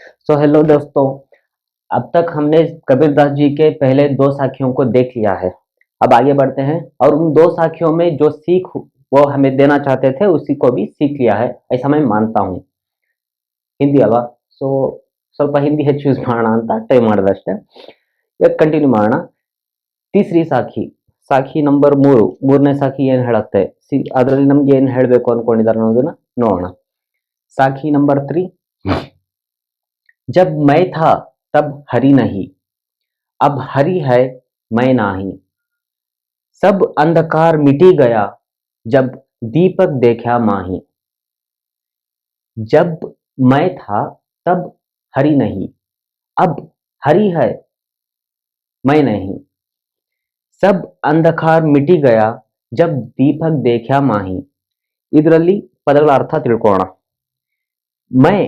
So hello दोस्तों, अब तक हमने कबीरदास जी के पहले दो साखियों को देख लिया है। अब आगे बढ़ते हैं और उन दो साखियों में जो सीख वो हमें देना चाहते थे उसी को भी सीख लिया है, ऐसा मैं मानता हूँ। ಹಿಂದಿ ಅಲ್ವಾ? ಸೊ ಸ್ವಲ್ಪ ಹಿಂದಿ ಹೆಚ್ಚು ಯೂಸ್ ಮಾಡೋಣ ಅಂತ ಟ್ರೈ ಮಾಡಿದಷ್ಟೇ. ಈಗ ಕಂಟಿನ್ಯೂ ಮಾಡೋಣ. ತೀಸರಿ ಸಾಖಿ, ಸಾಖಿ ನಂಬರ್ 3, ಮೂರನೇ ಸಾಖಿ ಏನು ಹೇಳುತ್ತೆ, ಅದರಲ್ಲಿ ನಮ್ಗೆ ಏನು ಹೇಳಬೇಕು ಅನ್ಕೊಂಡಿದ್ದಾರೆ ಅನ್ನೋದನ್ನ ನೋಡೋಣ. साखी नंबर 3, जब मैं था तब हरि नहीं, अब हरि है मैं नाही, सब अंधकार मिटी गया जब दीपक देखा माही. जब मैं था तब हरि नहीं, अब हरि है मैं नहीं, सब अंधकार मिटी गया जब दीपक देखा माही. ಇದರಲ್ಲಿ ಪದಗಳ ಅರ್ಥ ತಿಳ್ಕೊಳ್ಳೋಣ. ಮೈ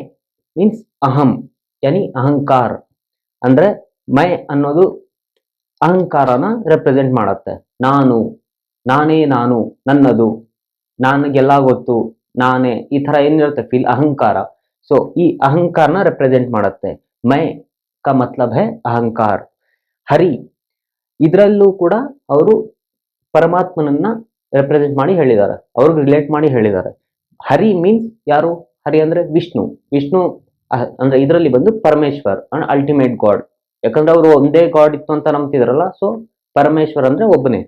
ಮೀನ್ಸ್ ಅಹಂ, ಯಾನಿ ಅಹಂಕಾರ. ಅಂದ್ರೆ ಮೈ ಅನ್ನೋದು ಅಹಂಕಾರನ ರೆಪ್ರೆಸೆಂಟ್ ಮಾಡುತ್ತೆ. ನಾನು, ನಾನೇ ನಾನು, ನನ್ನದು, ನನಗೆಲ್ಲ ಗೊತ್ತು, ನಾನೇ, ಈ ತರ ಏನಿರುತ್ತೆ ಫೀಲ್, ಅಹಂಕಾರ. ಸೊ ಈ ಅಹಂಕಾರನ ರೆಪ್ರೆಸೆಂಟ್ ಮಾಡುತ್ತೆ. ಮೈ ಕಾ ಮತ್ಲಬ್ ಹೈ ಅಹಂಕಾರ. ಹರಿ, ಇದರಲ್ಲೂ ಕೂಡ ಅವರು ಪರಮಾತ್ಮನನ್ನ ರೆಪ್ರೆಸೆಂಟ್ ಮಾಡಿ ಹೇಳಿದ್ದಾರೆ, ಅವ್ರಿಗೆ ರಿಲೇಟ್ ಮಾಡಿ ಹೇಳಿದ್ದಾರೆ. ಹರಿ ಮೀನ್ಸ್ ಯಾರು? ಹರಿ ಅಂದ್ರೆ ವಿಷ್ಣು. ವಿಷ್ಣು ಅಂದ್ರೆ ಇದರಲ್ಲಿ ಬಂದು ಪರಮೇಶ್ವರ್ ಅಂಡ್ ಅಲ್ಟಿಮೇಟ್ ಗಾಡ್. ಯಾಕಂದ್ರೆ ಅವರು ಒಂದೇ ಗಾಡ್ ಇತ್ತು ಅಂತ ನಂಬ್ತಿದ್ರಲ್ಲ, ಸೊ ಪರಮೇಶ್ವರ್ ಅಂದ್ರೆ ಒಬ್ಬನೇ.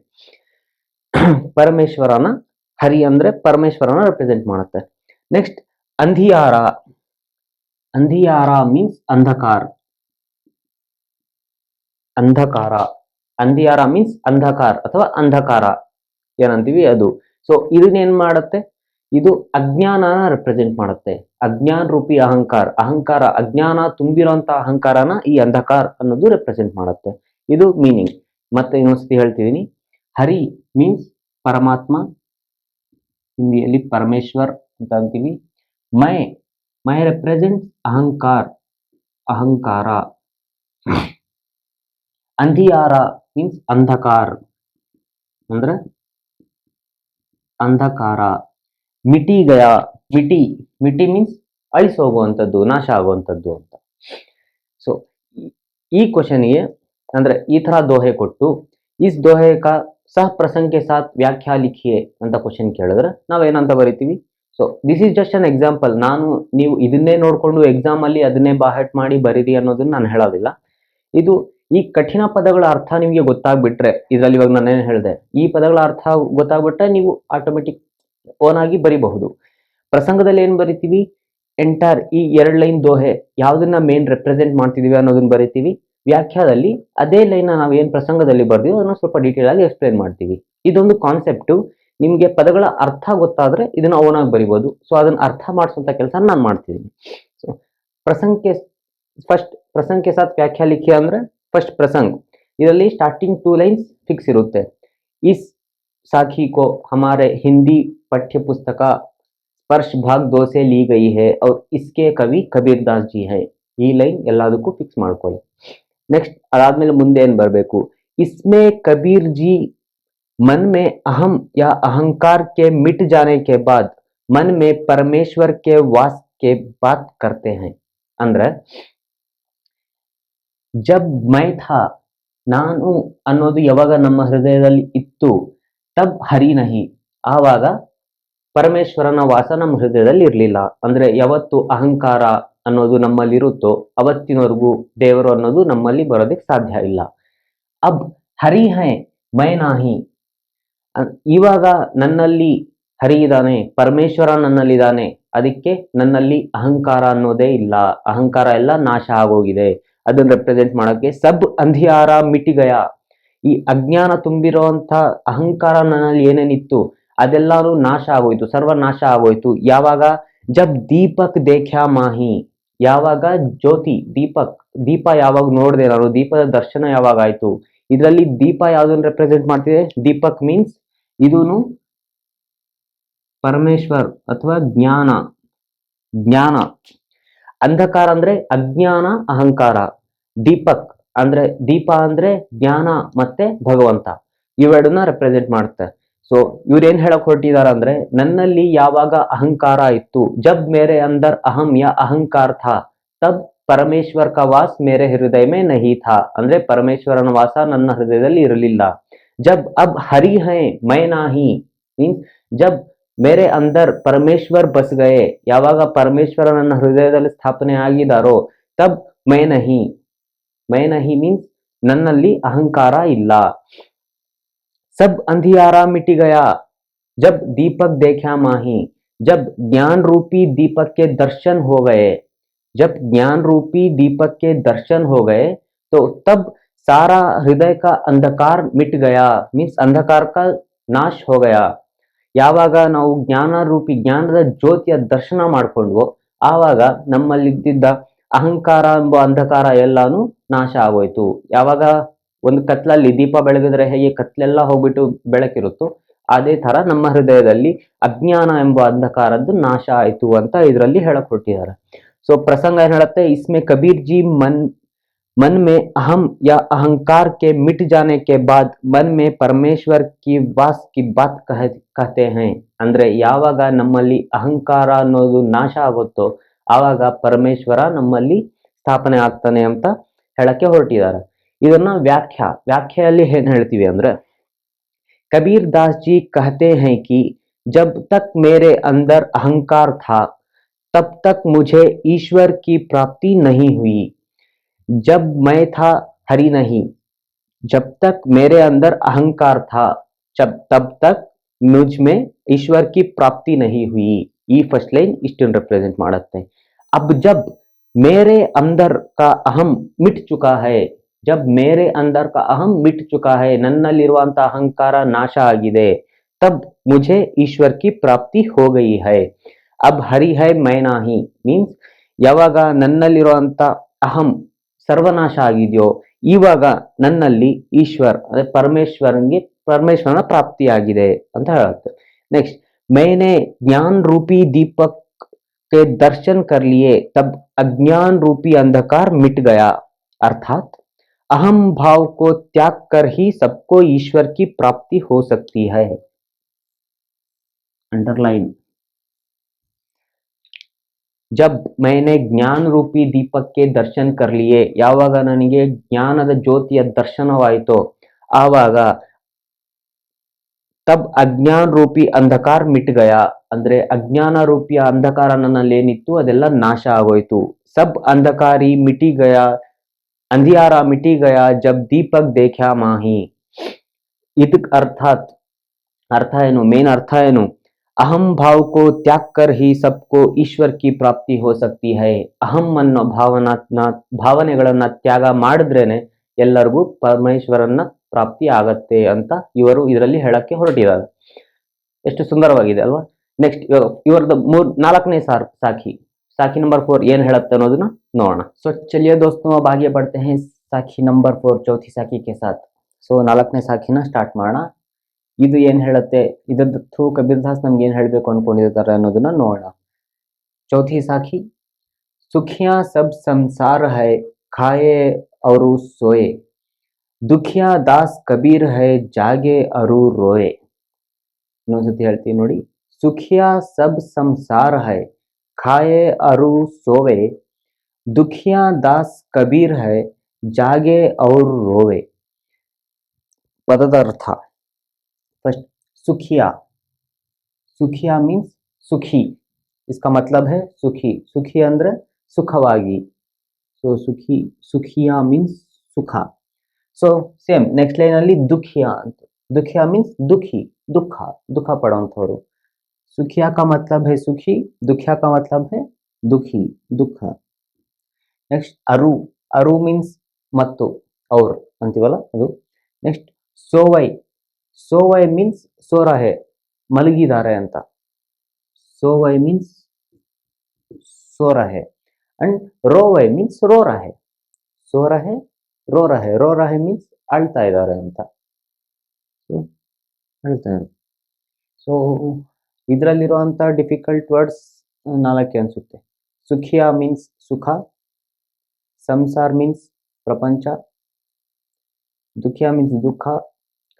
ಪರಮೇಶ್ವರನ, ಹರಿ ಅಂದ್ರೆ ಪರಮೇಶ್ವರನ ರೆಪ್ರೆಸೆಂಟ್ ಮಾಡುತ್ತೆ. ನೆಕ್ಸ್ಟ್ ಅಂಧಿಯಾರ. ಅಂಧಿಯಾರ ಮೀನ್ಸ್ ಅಂಧಕಾರ. ಅಂಧಕಾರ, ಅಂಧಿಯಾರ ಮೀನ್ಸ್ ಅಂಧಕಾರ ಅಥವಾ ಅಂಧಕಾರ ಏನಂತೀವಿ ಅದು. ಸೊ ಇದನ್ನೇನ್ ಮಾಡುತ್ತೆ, ಇದು ಅಜ್ಞಾನನ ರೆಪ್ರೆಸೆಂಟ್ ಮಾಡುತ್ತೆ. ಅಜ್ಞಾನ ರೂಪಿ ಅಹಂಕಾರ, ಅಹಂಕಾರ ಅಜ್ಞಾನ ತುಂಬಿರುವಂತ ಅಹಂಕಾರನ ಈ ಅಂಧಕಾರ ಅನ್ನೋದು ರೆಪ್ರೆಸೆಂಟ್ ಮಾಡುತ್ತೆ. ಇದು ಮೀನಿಂಗ್. ಮತ್ತೆ ಇನ್ನೊಂದ್ಸತಿ ಹೇಳ್ತಿದ್ದೀನಿ. ಹರಿ ಮೀನ್ಸ್ ಪರಮಾತ್ಮ, ಹಿಂದಿಯಲ್ಲಿ ಪರಮೇಶ್ವರ್ ಅಂತ ಅಂತೀವಿ. ಮೈ, ಮೈ ರೆಪ್ರೆಸೆಂಟ್ಸ್ ಅಹಂಕಾರ, ಅಹಂಕಾರ. ಅಂಧಿಯಾರ ಮೀನ್ಸ್ ಅಂಧಕಾರ, ಅಂದ್ರೆ ಅಂಧಕಾರ. ಮಿಟಿ ಗಯಾ, ಮಿಟಿ, ಮಿಟಿ ಮೀನ್ಸ್ ಅಳಿಸಿ ಹೋಗುವಂಥದ್ದು, ನಾಶ ಆಗುವಂಥದ್ದು ಅಂತ. ಸೊ ಈ ಕ್ವಶನ್ಗೆ ಅಂದ್ರೆ ಈ ತರ ದೋಹೆ ಕೊಟ್ಟು ಇಸ್ ದೋಹೆ ಕಾ ಸಹ ಪ್ರಸಂಗ ಕೆ ಸಾಥ್ ವ್ಯಾಖ್ಯಾ ಲಿಖಿಯೇ ಅಂತ ಕ್ವಶನ್ ಕೇಳಿದ್ರೆ ನಾವೇನಂತ ಬರಿತೀವಿ? So this is just an example. ನಾನು ನೀವು ಇದನ್ನೇ ನೋಡ್ಕೊಂಡು ಎಕ್ಸಾಮ್ ಅಲ್ಲಿ ಅದನ್ನೇ ಬಾಹೆಟ್ ಮಾಡಿ ಬರೀರಿ ಅನ್ನೋದನ್ನ ನಾನು ಹೇಳೋದಿಲ್ಲ. ಇದು ಈ ಕಠಿಣ ಪದಗಳ ಅರ್ಥ ನಿಮಗೆ ಗೊತ್ತಾಗ್ಬಿಟ್ರೆ, ಇದರಲ್ಲಿ ಇವಾಗ ನಾನೇನು ಹೇಳಿದೆ, ಈ ಪದಗಳ ಅರ್ಥ ಗೊತ್ತಾಗ್ಬಿಟ್ರೆ ನೀವು ಆಟೋಮೆಟಿಕ್ ಓನ್ ಆಗಿ ಬರಿಬಹುದು. ಪ್ರಸಂಗದಲ್ಲಿ ಏನ್ ಬರಿತೀವಿ? ಎಂಟೈರ್ ಈ 2 ಲೈನ್ ದೋಹೆ ಯಾವ್ದನ್ನ ಮೇನ್ ರೆಪ್ರೆಸೆಂಟ್ ಮಾಡ್ತಿದೀವಿ ಅನ್ನೋದನ್ನ ಬರಿತೀವಿ. ವ್ಯಾಖ್ಯಾದಲ್ಲಿ ಅದೇ ಲೈನ್ ನಾವು ಏನ್ ಪ್ರಸಂಗದಲ್ಲಿ ಬರ್ದೀವಿ ಅದನ್ನ ಸ್ವಲ್ಪ ಡೀಟೇಲ್ ಆಗಿ ಎಕ್ಸ್ಪ್ಲೇನ್ ಮಾಡ್ತೀವಿ. ಇದೊಂದು ಕಾನ್ಸೆಪ್ಟು. ನಿಮ್ಗೆ ಪದಗಳ ಅರ್ಥ ಗೊತ್ತಾದ್ರೆ ಇದನ್ನ ಓನ್ ಆಗಿ ಬರಿಬಹುದು. ಸೊ ಅದನ್ನ ಅರ್ಥ ಮಾಡಿಸುವಂತ ಕೆಲಸ ನಾನು ಮಾಡ್ತಿದ್ದೀನಿ. ಸೊ ಪ್ರಸಂಗಕ್ಕೆ ಫಸ್ಟ್ ಪ್ರಸಂಗಕ್ಕೆ ಸಾಥ್ ವ್ಯಾಖ್ಯಾ ಲಿಖಿ ಅಂದ್ರೆ ಫಸ್ಟ್ ಪ್ರಸಂಗ. ಇದರಲ್ಲಿ ಸ್ಟಾರ್ಟಿಂಗ್ 2 ಲೈನ್ಸ್ ಫಿಕ್ಸ್ ಇರುತ್ತೆ. ಇಸ್ साखी को हमारे हिंदी पाठ्य पुस्तक स्पर्श भाग 2 से ली गई है और इसके कवि कबीरदास जी है. ಈ ಲೈನ್ ಎಲ್ಲದಕ್ಕೂ ಫಿಕ್ಸ್ ಮಾಡ್ಕೊಳ್ಳಿ. ನೆಕ್ಸ್ಟ್ ಅದಾದ್ಮೇಲೆ ಮುಂದೆ ಏನ್ ಬರಬೇಕು? इसमें कबीर जी मन में अहम या अहंकार के मिट जाने के बाद मन में परमेश्वर के वास के बात करते हैं. ಅಂದ್ರೆ जब मैं था, ನಾನು ಅನ್ನೋದು ಯಾವಾಗ ನಮ್ಮ ಹೃದಯದಲ್ಲಿ ಇತ್ತು, ತಬ್ ಹರಿ ನಹಿ, ಆವಾಗ ಪರಮೇಶ್ವರನ ವಾಸ ನಮ್ಮ ಹೃದಯದಲ್ಲಿ ಇರಲಿಲ್ಲ. ಅಂದ್ರೆ ಯಾವತ್ತು ಅಹಂಕಾರ ಅನ್ನೋದು ನಮ್ಮಲ್ಲಿ ಇರುತ್ತೋ ಅವತ್ತಿನವರೆಗೂ ದೇವರು ಅನ್ನೋದು ನಮ್ಮಲ್ಲಿ ಬರೋದಕ್ಕೆ ಸಾಧ್ಯ ಇಲ್ಲ. ಅಬ್ ಹರಿ ಹೈ ಮೈ ನಾಹಿ, ಇವಾಗ ನನ್ನಲ್ಲಿ ಹರಿ ಇದ್ದಾನೆ, ಪರಮೇಶ್ವರ ನನ್ನಲ್ಲಿದ್ದಾನೆ, ಅದಕ್ಕೆ ನನ್ನಲ್ಲಿ ಅಹಂಕಾರ ಅನ್ನೋದೇ ಇಲ್ಲ, ಅಹಂಕಾರ ಎಲ್ಲ ನಾಶ ಆಗೋಗಿದೆ. ಅದನ್ನ ರೆಪ್ರೆಸೆಂಟ್ ಮಾಡೋಕೆ ಸಬ್ ಅಂಧಿಯಾರ ಮಿಟಿಗಯ, ಈ ಅಜ್ಞಾನ ತುಂಬಿರುವಂತ ಅಹಂಕಾರ ನನ್ನಲ್ಲಿ ಏನೇನಿತ್ತು ಅದೆಲ್ಲಾನು ನಾಶ ಆಗೋಯ್ತು, ಸರ್ವನಾಶ ಆಗೋಯ್ತು. ಯಾವಾಗ? ಜಬ್ ದೀಪಕ್ ದೇಖ್ಯಾ ಮಾಹಿ, ಯಾವಾಗ ಜ್ಯೋತಿ ದೀಪಕ್, ದೀಪ ಯಾವಾಗ ನೋಡಿದೆ ನಾನು, ದೀಪದ ದರ್ಶನ ಯಾವಾಗ ಆಯ್ತು. ಇದರಲ್ಲಿ ದೀಪ ಯಾವ್ದನ್ನ ರೆಪ್ರೆಸೆಂಟ್ ಮಾಡ್ತಿದೆ? ದೀಪಕ್ ಮೀನ್ಸ್ ಇದೂನು ಪರಮೇಶ್ವರ್ ಅಥವಾ ಜ್ಞಾನ, ಜ್ಞಾನ. ಅಂಧಕಾರ ಅಂದ್ರೆ ಅಜ್ಞಾನ ಅಹಂಕಾರ. ದೀಪಕ್ ಅಂದ್ರೆ ದೀಪ ಅಂದ್ರೆ ಜ್ಞಾನ ಮತ್ತೆ ಭಗವಂತ, ಇವೆರಡನ್ನ ರೆಪ್ರೆಸೆಂಟ್ ಮಾಡುತ್ತೆ. ಸೊ ಇವ್ರೇನ್ ಹೇಳಕ್ ಹೊರಟಿದಾರ ಅಂದ್ರೆ, ನನ್ನಲ್ಲಿ ಯಾವಾಗ ಅಹಂಕಾರ ಇತ್ತು, ಜಬ್ ಮೇರೆ ಅಂದರ್ ಅಹಂ ಯಾ ಅಹಂಕಾರ ಥಾ ತಬ್ ಪರಮೇಶ್ವರ್ का वास मेरे हृदय में नहीं था ಅಂದ್ರೆ ಪರಮೇಶ್ವರನ ವಾಸ ನನ್ನ ಹೃದಯದಲ್ಲಿ ಇರಲಿಲ್ಲ. जब अब हरि है मैं नाही मीन्स जब मेरे अंदर परमेश्वर बस गए ಯಾವಾಗ ಪರಮೇಶ್ವರ ನನ್ನ ಹೃದಯದಲ್ಲಿ ಸ್ಥಾಪನೆ ಆಗಿದಾರೋ तब मैं नहीं मीन्स ನನ್ನಲ್ಲಿ ಅಹಂಕಾರ ಇಲ್ಲ. सब अंधियारा मिट गया जब दीपक देखा माही जब ज्ञान रूपी दीपक के दर्शन हो गए जब ज्ञान रूपी दीपक के दर्शन हो गए तो तब सारा हृदय का अंधकार मिट गया मीन्स अंधकार का नाश हो गया. ಯಾವಾಗ ನಾವು ಜ್ಞಾನ ರೂಪಿ ಜ್ಞಾನದ ಜ್ಯೋತಿಯ ದರ್ಶನ ಮಾಡ್ಕೊಂಡ್ವೋ ಆವಾಗ ನಮ್ಮಲ್ಲಿದ್ದ ಅಹಂಕಾರ ಎಂಬ ಅಂಧಕಾರ ಎಲ್ಲಾನು ನಾಶ ಆಗೋಯ್ತು. ಯಾವಾಗ ಒಂದು ಕತ್ಲಲ್ಲಿ ದೀಪ ಬೆಳಗಿದ್ರೆ ಹೇಗೆ ಕತ್ಲೆಲ್ಲ ಹೋಗ್ಬಿಟ್ಟು ಬೆಳಕಿರುತ್ತೋ ಅದೇ ತರ ನಮ್ಮ ಹೃದಯದಲ್ಲಿ ಅಜ್ಞಾನ ಎಂಬ ಅಂಧಕಾರದ್ದು ನಾಶ ಆಯ್ತು ಅಂತ ಇದರಲ್ಲಿ ಹೇಳಕ್ ಹೊರಟಿದ್ದಾರೆ. ಸೊ ಪ್ರಸಂಗ ಏನ್ ಹೇಳುತ್ತೆ, इसमें कबीर जी मन में अहम या अहंकार के मिट जाने के बाद मन में परमेश्वर की वास की बात कहते हैं ಅಂದ್ರೆ ಯಾವಾಗ ನಮ್ಮಲ್ಲಿ ಅಹಂಕಾರ ಅನ್ನೋದು ನಾಶ ಆಗುತ್ತೋ ಆವಾಗ ಪರಮೇಶ್ವರ ನಮ್ಮಲ್ಲಿ ಸ್ಥಾಪನೆ ಆಗ್ತಾನೆ ಅಂತ ಹೇಳಕ್ಕೆ ಹೊರಟಿದ್ದಾರೆ. ಇದನ್ನ ವ್ಯಾಖ್ಯೆಯಲ್ಲಿ ಏನ್ ಹೇಳ್ತೀವಿ ಅಂದ್ರೆ कबीर दास जी कहते हैं कि जब तक मेरे अंदर अहंकार था तब तक मुझे ईश्वर की प्राप्ति नहीं हुई. जब मैं था हरि नहीं जब तक मेरे अंदर अहंकार था तब तक मुझ में ईश्वर की प्राप्ति नहीं हुई. ಈ ಫಸ್ಟ್ ಲೈನ್ ಇಷ್ಟನ್ನು ರೆಪ್ರೆಸೆಂಟ್ ಮಾಡುತ್ತೆ. अब जब मेरे अंदर का अहम मिट चुका है जब मेरे अंदर का अहम मिट चुका है ನನ್ನಲ್ಲಿರುವಂತ ಅಹಂಕಾರ ನಾಶ ಆಗಿದೆ तब मुझे ईश्वर की प्राप्ति हो गई है. अब हरि है मैं नाही मीन्स ಯಾವಾಗ ನನ್ನಲ್ಲಿರುವಂತ ಅಹಂ ಸರ್ವನಾಶ ಆಗಿದೆಯೋ ಇವಾಗ ನನ್ನಲ್ಲಿ ಈಶ್ವರ್ ಅಂದ್ರೆ ಪರಮೇಶ್ವರನ ಪ್ರಾಪ್ತಿಯಾಗಿದೆ ಅಂತ ಹೇಳುತ್ತೆ. ನೆಕ್ಸ್ಟ್ मैंने ज्ञान रूपी दीपक के दर्शन कर लिए तब अज्ञान रूपी अंधकार मिट गया अर्थात अहम भाव को त्याग कर ही सबको ईश्वर की प्राप्ति हो सकती है. अंडरलाइन. जब मैंने ज्ञान रूपी दीपक के दर्शन कर लिए ಯಾವಾಗ ನನಗೆ ಜ್ಞಾನದ ಜ್ಯೋತಿಯ ದರ್ಶನವಾಯಿತೋ ಆವಾಗ ತಬ್ ಅಜ್ಞಾನ ರೂಪಿ ಅಂಧಕಾರ ಮಿಟ್ ಗಯಾ ಅಂದ್ರೆ ಅಜ್ಞಾನ ರೂಪಿಯ ಅಂಧಕಾರ ನನ್ನಲ್ಲಿ ಏನಿತ್ತು ಅದೆಲ್ಲ ನಾಶ ಆಗೋಯ್ತು. ಸಬ್ ಅಂಧಕಾರಿ ಮಿಟಿ ಗಯಾ अंधियारा मिटी गया जब दीपक देखा माही. ಇದಕ್ अर्थ ಏನು ಮೇನ್ ಅರ್ಥ ಏನು, ಅಹಂ भाव को त्याग कर ही सबको ईश्वर की प्राप्ति हो सकती है. ಅಹಂ ಅನ್ನೋ ಭಾವನೆಗಳನ್ನ ತ್ಯಾಗ ಮಾಡಿದ್ರೇನೆ ಎಲ್ಲರಿಗೂ ಪರಮೇಶ್ವರನ ಪ್ರಾಪ್ತಿ ಆಗತ್ತೆ ಅಂತ ಇವರು ಇದರಲ್ಲಿ ಹೇಳಕ್ಕೆ ಹೊರಟಿದ್ದಾರೆ. ಎಷ್ಟು ಸುಂದರವಾಗಿದೆ ಅಲ್ವಾ. ನೆಕ್ಸ್ಟ್ ಇವರದ್ದು ನಾಲ್ಕನೇ साखी नंबर 4 ಏನ್ ಹೇಳುತ್ತೆ ಅನ್ನೋದನ್ನ ನೋಡೋಣ. सो चलिए दोस्तों अब आगे बढ़ते हैं साखी नंबर 4 चौथी साखी के साथ. सो ನಾಲ್ಕನೇ ಸಾಖಿನ ಸ್ಟಾರ್ಟ್ ಮಾಡೋಣ. ಇದು ಏನ್ ಹೇಳುತ್ತೆ, ಇದರ ಥ್ರೂ ಕಬೀರ್ ದಾಸ್ ನಮ್ಗೆ ಏನ್ ಹೇಳಬೇಕು ಅನ್ಕೊಂಡಿರ್ತಾರೆ ಅನ್ನೋದನ್ನ ನೋಡೋಣ. चौथी साखी सुखिया सब संसार है खाए और सोए दुखिया दास कबीर है जागे अरू रोए. ಇನ್ನೊಂದ್ಸತಿ ಹೇಳ್ತೀನಿ ನೋಡಿ. सुखिया सब संसार है खाए अरू सोवे दुखिया दास कबीर है जागे और रोवे. पदದ ಅರ್ಥ फर्स्ट सुखिया मीन्स सुखी. इसका मतलब है सुखी ಅಂದ್ರೆ ಸುಖವಾಗಿ. सो सुखिया मीन्स सुख. सो सेम नेक्स्ट लाइन ಅಲ್ಲಿ दुखिया मीन्स दुख पड़ोंथವರು. सुखिया का मतलब है सुखी, दुखिया का मतलब है दुख. नेक्स्ट अरू मीन्स ಮತ್ತು और ಅಂತೀವಲ್ಲ ಅದು. ನೆಕ್ಸ್ಟ್ ಸೋವೈ मीन्स सो रहे ಮಲಗಿದ್ದಾರೆ ಅಂತ. सोवै मीन्स सो रहे and रोवै मीन्स रो रहे. सो रहे रो रहे मीन्स ಅಳ್ತಾ ಇದ್ದಾರೆ ಅಂತ. ಅಳ್ತಾರೆ. ಸೊ ಇದರಲ್ಲಿರುವಂತ ಡಿಫಿಕಲ್ಟ್ ವರ್ಡ್ಸ್ ನಾಲ್ಕೆ ಅನ್ಸುತ್ತೆ. ಸುಖಿಯಾ ಮೀನ್ಸ್ ಸುಖ, ಸಂಸಾರ್ ಮೀನ್ಸ್ ಪ್ರಪಂಚ, ದುಃಖಿಯಾ ಮೀನ್ಸ್ ದುಃಖ,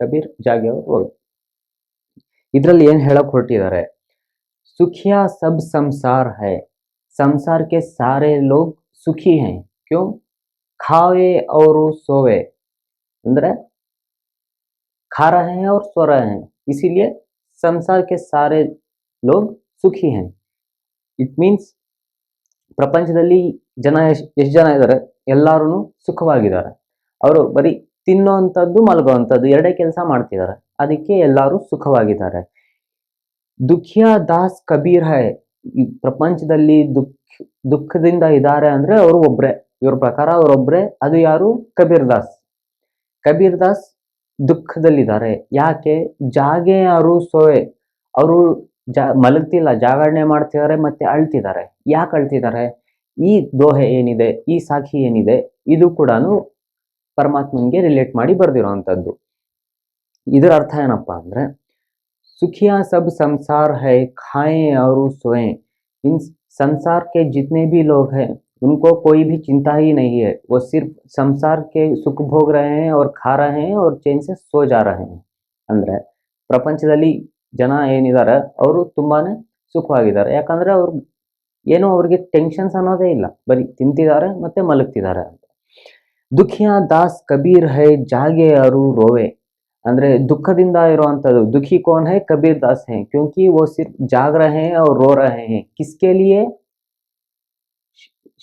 ಕಬೀರ್ ಜಾಗೆ ಅವರು. ಇದರಲ್ಲಿ ಏನ್ ಹೇಳಕ್ ಹೊರಟಿದ್ದಾರೆ, सुखिया सब संसार है, संसार के सारे लोग सुखी हैं। क्यों? खावे और सोवे, अंदर खा रहे हैं और सो रहे हैं, इसीलिए संसार के सारे लोग सुखी हैं। इट मीन्स ಪ್ರಪಂಚದಲ್ಲಿ ಜನ ಎಷ್ಟು ಜನ ಇದ್ದಾರೆ, ಎಲ್ಲರೂ ಸುಖವಾಗಿದ್ದಾರೆ. ಅವರು ಬರೀ ತಿನ್ನುವಂಥದ್ದು ಮಲಗುವಂಥದ್ದು ಎರಡೇ ಕೆಲಸ ಮಾಡ್ತಿದ್ದಾರೆ, ಅದಕ್ಕೆ ಎಲ್ಲರೂ ಸುಖವಾಗಿದ್ದಾರೆ. ದುಃಖಿಯ ದಾಸ್ ಕಬೀರ್ ಹೈ, ಈ ಪ್ರಪಂಚದಲ್ಲಿ ದುಃಖದಿಂದ ಇದ್ದಾರೆ ಅಂದ್ರೆ ಅವರು ಒಬ್ರೆ, ಇವ್ರ ಪ್ರಕಾರ ಅವರೊಬ್ರೆ. ಅದು ಯಾರು? ಕಬೀರ್ ದಾಸ್. ಕಬೀರ್ ದಾಸ್ ದುಃಖದಲ್ಲಿದ್ದಾರೆ. ಯಾಕೆ? ಜಾಗೆ ಅವರು ಸೋವೆ, ಅವರು ಮಲಗ್ತಿಲ್ಲ, ಜಾಗರಣೆ ಮಾಡ್ತಿದ್ದಾರೆ ಮತ್ತೆ ಅಳ್ತಿದ್ದಾರೆ. ಯಾಕೆ ಅಳ್ತಿದ್ದಾರೆ? ಈ ದೋಹೆ ಏನಿದೆ, ಈ ಸಾಖಿ ಏನಿದೆ, ಇದು ಕೂಡ ಪರಮಾತ್ಮನ್ಗೆ ರಿಲೇಟ್ ಮಾಡಿ ಬರ್ದಿರೋವಂಥದ್ದು. ಇದರ ಅರ್ಥ ಏನಪ್ಪಾ ಅಂದ್ರೆ, सुखिया सब संसार है, खाएं और सोएं। इन संसार के जितने भी लोग हैं उनको कोई भी चिंता ही नहीं है, वो सिर्फ संसार के सुख भोग रहे हैं और खा रहे हैं और चैन से सो जा रहे हैं. ಅಂದ್ರೆ ಪ್ರಪಂಚದಲ್ಲಿ ಜನ ಏನಿದ್ದಾರೆ ಅವರು ತುಂಬಾನೇ ಸುಖವಾಗಿದ್ದಾರೆ. ಯಾಕಂದ್ರೆ ಅವ್ರು ಏನೋ ಅವ್ರಿಗೆ ಟೆನ್ಷನ್ಸ್ ಅನ್ನೋದೇ ಇಲ್ಲ, ಬರೀ ತಿಂತಿದ್ದಾರೆ ಮತ್ತೆ ಮಲಗ್ತಿದ್ದಾರೆ ಅಂತ. ದುಃಖಿಯಾ ದಾಸ್ ಕಬೀರ್ ಹೈ, ಜಾಗೆ ಅವರು ರೋವೆ. ಅಂದ್ರೆ ದುಃಖದಿಂದ ಇರುವಂತದ್ದು दुखी कौन है? कबीर दास हैं, क्योंकि वो सिर्फ जाग रहे हैं और रो रहे हैं. किसके लिए?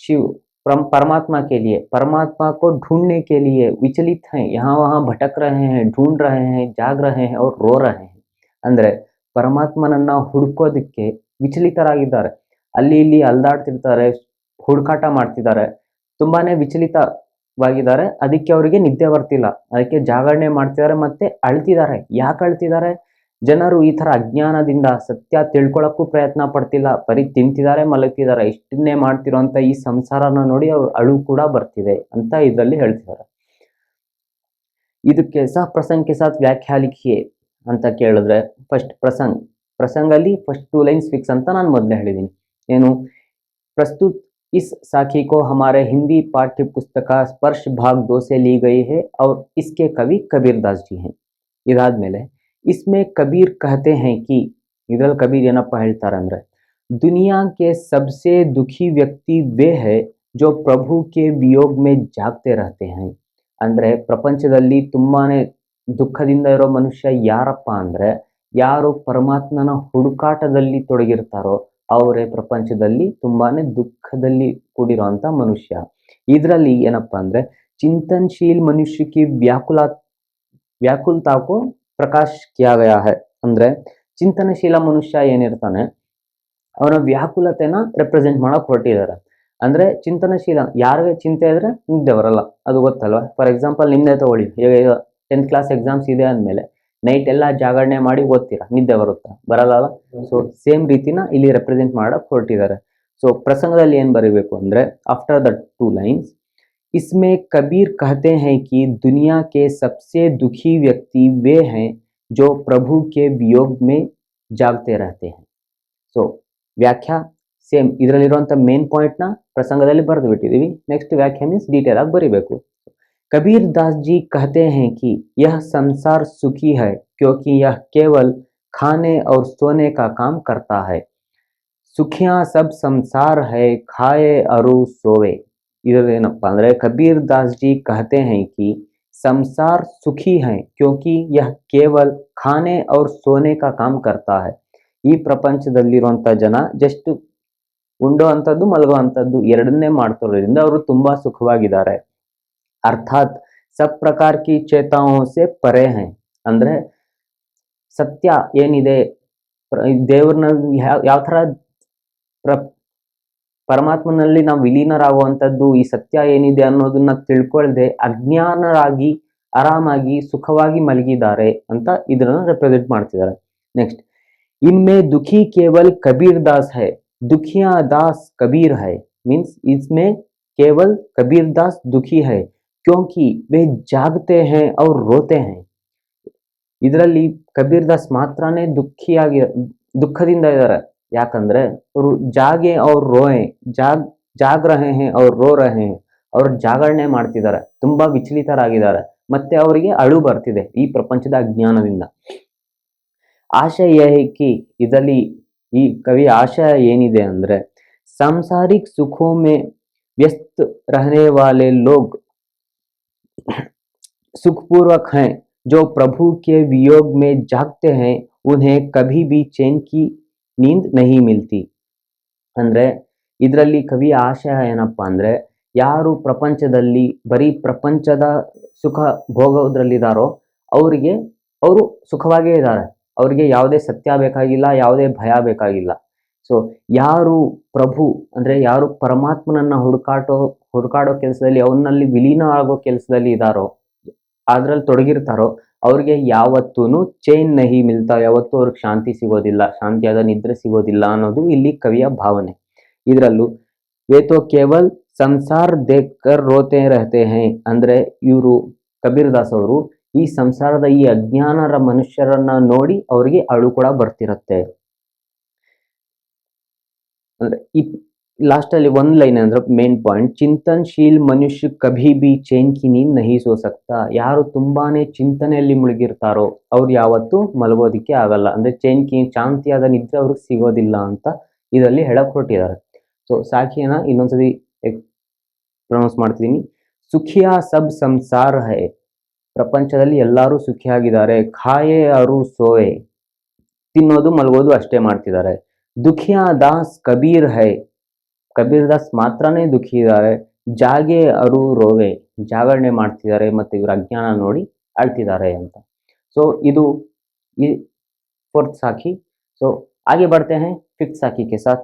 शिव, परमात्मा के लिए. परमात्मा को ढूंढने के लिए विचलित हैं, यहाँ वहां भटक रहे हैं, ढूंढ रहे हैं, जाग रहे हैं और रो रहे हैं. ಅಂದ್ರೆ ಪರಮಾತ್ಮನನ್ನ ಹುಡುಕೋದಕ್ಕೆ ವಿಚಲಿತರಾಗಿದ್ದಾರೆ, ಅಲ್ಲಿ ಇಲ್ಲಿ ಅಲ್ದಾಡ್ತಿರ್ತಾರೆ, ಹುಡುಕಾಟ ಮಾಡ್ತಿದ್ದಾರೆ, ತುಂಬಾನೇ ವಿಚಲಿತವಾಗಿದ್ದಾರೆ. ಅದಕ್ಕೆ ಅವರಿಗೆ ನಿದ್ದೆ ಬರ್ತಿಲ್ಲ, ಅದಕ್ಕೆ ಜಾಗರಣೆ ಮಾಡ್ತಿದ್ದಾರೆ ಮತ್ತೆ ಅಳ್ತಿದ್ದಾರೆ. ಯಾಕೆ ಅಳ್ತಿದ್ದಾರೆ? ಜನರು ಈ ತರ ಅಜ್ಞಾನದಿಂದ ಸತ್ಯ ತಿಳ್ಕೊಳಕ್ಕೂ ಪ್ರಯತ್ನ ಪಡ್ತಿಲ್ಲ, ಬರೀ ತಿಂತಿದ್ದಾರೆ ಮಲಗ್ತಿದ್ದಾರೆ, ಇಷ್ಟನ್ನೇ ಮಾಡ್ತಿರೋಂತ ಈ ಸಂಸಾರನ ನೋಡಿ ಅವ್ರು ಅಳು ಕೂಡ ಬರ್ತಿದೆ ಅಂತ ಇದರಲ್ಲಿ ಹೇಳ್ತಿದ್ದಾರೆ. ಇದಕ್ಕೆ ಸಹ ಪ್ರಸಂಗ ಕೆ ಸಾಥ್ ವ್ಯಾಖ್ಯಾ ಲಿಖಿಯೇ ಅಂತ ಕೇಳಿದ್ರೆ, ಫಸ್ಟ್ ಪ್ರಸಂಗಲ್ಲಿ ಫಸ್ಟ್ 2 ಲೈನ್ಸ್ ಫಿಕ್ಸ್ ಅಂತ ನಾನು ಮೊದಲೇ ಹೇಳಿದ್ದೀನಿ. ಏನು? प्रस्तुत इस साखी को हमारे हिंदी पाठ्य पुस्तक स्पर्श भाग 2 से ली गई है और इसके कवि कबीर दास जी हैं. इदाद्मेले इसमें कबीर कहते हैं कि, इधर कबीर ಏನಪ್ಪ ಹೇಳ್ತಾರೆ ಅಂದ್ರೆ, दुनिया के सबसे दुखी व्यक्ति वे है जो प्रभु के वियोग में जागते रहते हैं. ಅಂದ್ರೆ ಪ್ರಪಂಚದಲ್ಲಿ ತುಂಬಾನೇ ದುಃಖದಿಂದ ಇರೋ ಮನುಷ್ಯ ಯಾರಪ್ಪ ಅಂದ್ರೆ, ಯಾರು ಪರಮಾತ್ಮನ ಹುಡುಕಾಟದಲ್ಲಿ ತೊಡಗಿರ್ತಾರೋ ಅವರೇ ಪ್ರಪಂಚದಲ್ಲಿ ತುಂಬಾನೇ ದುಃಖದಲ್ಲಿ ಕೂಡಿರುವಂತ ಮನುಷ್ಯ. ಇದರಲ್ಲಿ ಏನಪ್ಪಾ ಅಂದ್ರೆ, ಚಿಂತನಶೀಲ್ ಮನುಷ್ಯ ಕಿ ವ್ಯಾಕುಲತಾ ಕೋ ಪ್ರಕಾಶ್ ಕಿಯಾ ಗಯಾ ಹೈ. ಅಂದ್ರೆ ಚಿಂತನಶೀಲ ಮನುಷ್ಯ ಏನಿರ್ತಾನೆ ಅವನ ವ್ಯಾಕುಲತೆನ ರೆಪ್ರೆಸೆಂಟ್ ಮಾಡಕ್ ಹೊರಟಿದ್ದಾರೆ. ಅಂದ್ರೆ ಚಿಂತನಶೀಲ, ಯಾರಿಗೆ ಚಿಂತೆ ಇದ್ರೆ ನಿದ್ದೆ ಬರಲ್ಲ, ಅದು ಗೊತ್ತಲ್ವಾ? ಫಾರ್ ಎಕ್ಸಾಂಪಲ್ ನಿಮ್ದೇ ತಗೊಳ್ಳಿ, ಈಗ 10th ಕ್ಲಾಸ್ ಎಕ್ಸಾಮ್ಸ್ ಇದೆ ಅಂದಮೇಲೆ ನೈಟ್ ಎಲ್ಲ ಜಾಗರಣೆ ಮಾಡಿ ಓದ್ತೀರಾ, ನಿದ್ದೆ ಬರುತ್ತಾ? ಬರಲ್ಲ. ಸೊ ಸೇಮ್ ರೀತಿನ ಇಲ್ಲಿ ರೆಪ್ರೆಸೆಂಟ್ ಮಾಡಕ್ ಹೊರಟಿದ್ದಾರೆ. ಸೊ ಪ್ರಸಂಗದಲ್ಲಿ ಏನ್ ಬರೀಬೇಕು ಅಂದ್ರೆ, आफ्टर द 2 लाइन्स इसमें कबीर कहते हैं कि दुनिया के सबसे दुखी व्यक्ति वे हैं जो प्रभु के वियोग में जागते रहते हैं. ಸೊ ವ್ಯಾಖ್ಯಾ ಸೇಮ್ ಇದರಲ್ಲಿರುವಂತ ಮೇನ್ ಪಾಯಿಂಟ್ ನ ಪ್ರಸಂಗದಲ್ಲಿ ಬರೆದು ಬಿಟ್ಟಿದೀವಿ. ನೆಕ್ಸ್ಟ್ ವ್ಯಾಖ್ಯಾ ಮೀನ್ಸ್ ಡೀಟೇಲ್ ಆಗಿ ಬರೀಬೇಕು. कबीर दास जी कहते हैं कि यह संसार सुखी है क्योंकि यह केवल खाने और सोने का काम करता है. सुखिया सब संसार है, खाए और सोवे. इधर पंद्रह कबीर दास जी कहते हैं कि संसार सुखी है क्योंकि यह केवल खाने और सोने का काम करता है. ಈ ಪ್ರಪಂಚದಲ್ಲಿರುವಂತ ಜನ ಜಸ್ಟ್ ಉಂಡೋ ಅಂತದ್ದು ಮಲಗೋ ಅಂತದ್ದು ಎರಡನ್ನೇ ಮಾಡ್ತಿರೋದ್ರಿಂದ ಅವರು ತುಂಬಾ ಸುಖವಾಗಿದ್ದಾರೆ. अर्थात सब प्रकार की चेताओं से परे हैं. ಅಂದ್ರೆ ಸತ್ಯ ಏನಿದೆ, ದೇವ್ರನ್ನ ಯಾವ ತರ ಪರಮಾತ್ಮನಲ್ಲಿ ನಾವು ವಿಲೀನರಾಗುವಂಥದ್ದು, ಈ ಸತ್ಯ ಏನಿದೆ ಅನ್ನೋದನ್ನ ತಿಳ್ಕೊಳ್ದೆ ಅಜ್ಞಾನರಾಗಿ ಆರಾಮಾಗಿ ಸುಖವಾಗಿ ಮಲಗಿದ್ದಾರೆ ಅಂತ ಇದನ್ನ ರೆಪ್ರೆಸೆಂಟ್ ಮಾಡ್ತಿದ್ದಾರೆ. ನೆಕ್ಸ್ಟ್, इनमें दुखी केवल कबीर दास है, दुखिया दास कबीर है. मीन्स इसमें केवल कबीर दास दुखी है क्योंकि वे जागते हैं और रोते हैं. ಇದರಲ್ಲಿ ಕಬೀರ್ ದಾಸ್ ಮಾತ್ರನೇ ದುಃಖದಿಂದ ಇದ್ದಾರೆ. ಯಾಕಂದ್ರೆ ಅವರು ಜಾಗೆ ಅವ್ರು ರೋಯೆ, ಜಾಗ್ ರಹೆ ಹೇ ಅವ್ರು ರೋ ರಹೆ ಹೇ, ಅವ್ರು ಜಾಗರಣೆ ಮಾಡ್ತಿದ್ದಾರೆ, ತುಂಬಾ ವಿಚಲಿತರಾಗಿದ್ದಾರೆ, ಮತ್ತೆ ಅವರಿಗೆ ಅಳು ಬರ್ತಿದೆ ಈ ಪ್ರಪಂಚದ ಅಜ್ಞಾನದಿಂದ. ಆಶಯ ಏಕಿ, ಇದರಲ್ಲಿ ಈ ಕವಿ ಆಶಯ ಏನಿದೆ ಅಂದ್ರೆ, सांसारिक सुखों में व्यस्त रहने वाले लोग सुखपूर्वक हैं, जो प्रभु के वियोग में जागते हैं उन्हें कभी भी चैन की नींद नहीं मिलती. ಅಂದ್ರೆ ಇದರಲ್ಲಿ ಕವಿಯ ಆಶಯ ಏನಪ್ಪಾ ಅಂದ್ರೆ, ಯಾರು ಪ್ರಪಂಚದಲ್ಲಿ ಬರೀ ಪ್ರಪಂಚದ ಸುಖ ಭೋಗೋದ್ರಲ್ಲಿದ್ದಾರೋ ಅವರಿಗೆ ಅವರು ಸುಖವಾಗೇ ಇದ್ದಾರೆ. ಅವ್ರಿಗೆ ಯಾವುದೇ ಸತ್ಯ ಬೇಕಾಗಿಲ್ಲ, ಯಾವುದೇ ಭಯ ಬೇಕಾಗಿಲ್ಲ. ಸೊ ಯಾರು ಪ್ರಭು ಅಂದ್ರೆ ಯಾರು ಪರಮಾತ್ಮನನ್ನ ಹುಡುಕಾಡೋ ಕೆಲಸದಲ್ಲಿ ಅವನಲ್ಲಿ ವಿಲೀನ ಆಗೋ ಕೆಲಸದಲ್ಲಿ ಇದ್ದಾರೋ, ಅದ್ರಲ್ಲಿ ತೊಡಗಿರ್ತಾರೋ ಅವ್ರಿಗೆ ಯಾವತ್ತೂ ಚೈನ್ ನಹಿ ಮಿಲ್ತಾ, ಯಾವತ್ತೂ ಅವ್ರಿಗೆ ಶಾಂತಿ ಸಿಗೋದಿಲ್ಲ, ಶಾಂತಿಯಾದ ನಿದ್ರೆ ಸಿಗೋದಿಲ್ಲ ಅನ್ನೋದು ಇಲ್ಲಿ ಕವಿಯ ಭಾವನೆ. ಇದರಲ್ಲೂ वे तो केवल ಸಂಸಾರ ದೇಖ್ಕರ್ ರೋತೆ ರಹತೆ ಹೈ ಅಂದ್ರೆ ಇವರು ಕಬೀರ್ ದಾಸ್ ಅವರು ಈ ಸಂಸಾರದ ಈ ಅಜ್ಞಾನರ ಮನುಷ್ಯರನ್ನ ನೋಡಿ ಅವರಿಗೆ ಅಳು ಕೂಡ ಬರ್ತಿರತ್ತೆ. ಅಂದ್ರೆ ಈ ಲಾಸ್ಟ್ ಅಲ್ಲಿ ಒಂದ್ ಲೈನ್ ಅಂದ್ರೆ ಮೇನ್ ಪಾಯಿಂಟ್, ಚಿಂತನ್ಶೀಲ್ ಮನುಷ್ಯ ಕಭಿ ಬಿ ಚೈನ್ ಕಿ ನೀಂದ್ ನಹಿ ಸೋ ಸಕ್ತಾ. ಯಾರು ತುಂಬಾನೇ ಚಿಂತನೆಯಲ್ಲಿ ಮುಳುಗಿರ್ತಾರೋ ಅವ್ರು ಯಾವತ್ತೂ ಮಲಗೋದಿಕ್ಕೆ ಆಗಲ್ಲ, ಅಂದ್ರೆ ಚೈನ್ ಕಿ ಶಾಂತಿಯಾದ ನಿದ್ರೆ ಅವ್ರಿಗೆ ಸಿಗೋದಿಲ್ಲ ಅಂತ ಇದರಲ್ಲಿ ಹೇಳಕ್ ಹೊರಟಿದ್ದಾರೆ. ಸೊ ಸಾಖಿಯನ್ನ ಇನ್ನೊಂದ್ಸತಿ ಪ್ರೊನೌನ್ಸ್ ಮಾಡ್ತಿದ್ದೀನಿ. ಸುಖಿಯಾ ಸಬ್ ಸಂಸಾರ ಹೈ, ಪ್ರಪಂಚದಲ್ಲಿ ಎಲ್ಲರೂ ಸುಖಿಯಾಗಿದ್ದಾರೆ. ಖಾಯೆ ಅರು ಸೋಯೆ, ತಿನ್ನೋದು ಮಲಗೋದು ಅಷ್ಟೇ ಮಾಡ್ತಿದ್ದಾರೆ. ದುಖಿಯಾ ದಾಸ್ ಕಬೀರ್ ಹೈ, ಕಬೀರ್ ದಾಸ್ ಮಾತ್ರನೇ ದುಃಖಿ ಇದ್ದಾರೆ. ಜಾಗೆ ಅರು ರೋವೆ, ಜಾಗರಣೆ ಮಾಡ್ತಿದ್ದಾರೆ ಮತ್ತೆ ಇವ್ರ ಅಜ್ಞಾನ ನೋಡಿ ಅಳ್ತಿದ್ದಾರೆ ಅಂತ. ಸೊ ಇದು ಈ ಫೋರ್ತ್ ಸಾಖಿ. ಸೊ आगे बढ़ते हैं फिफ्थ साखी के साथ.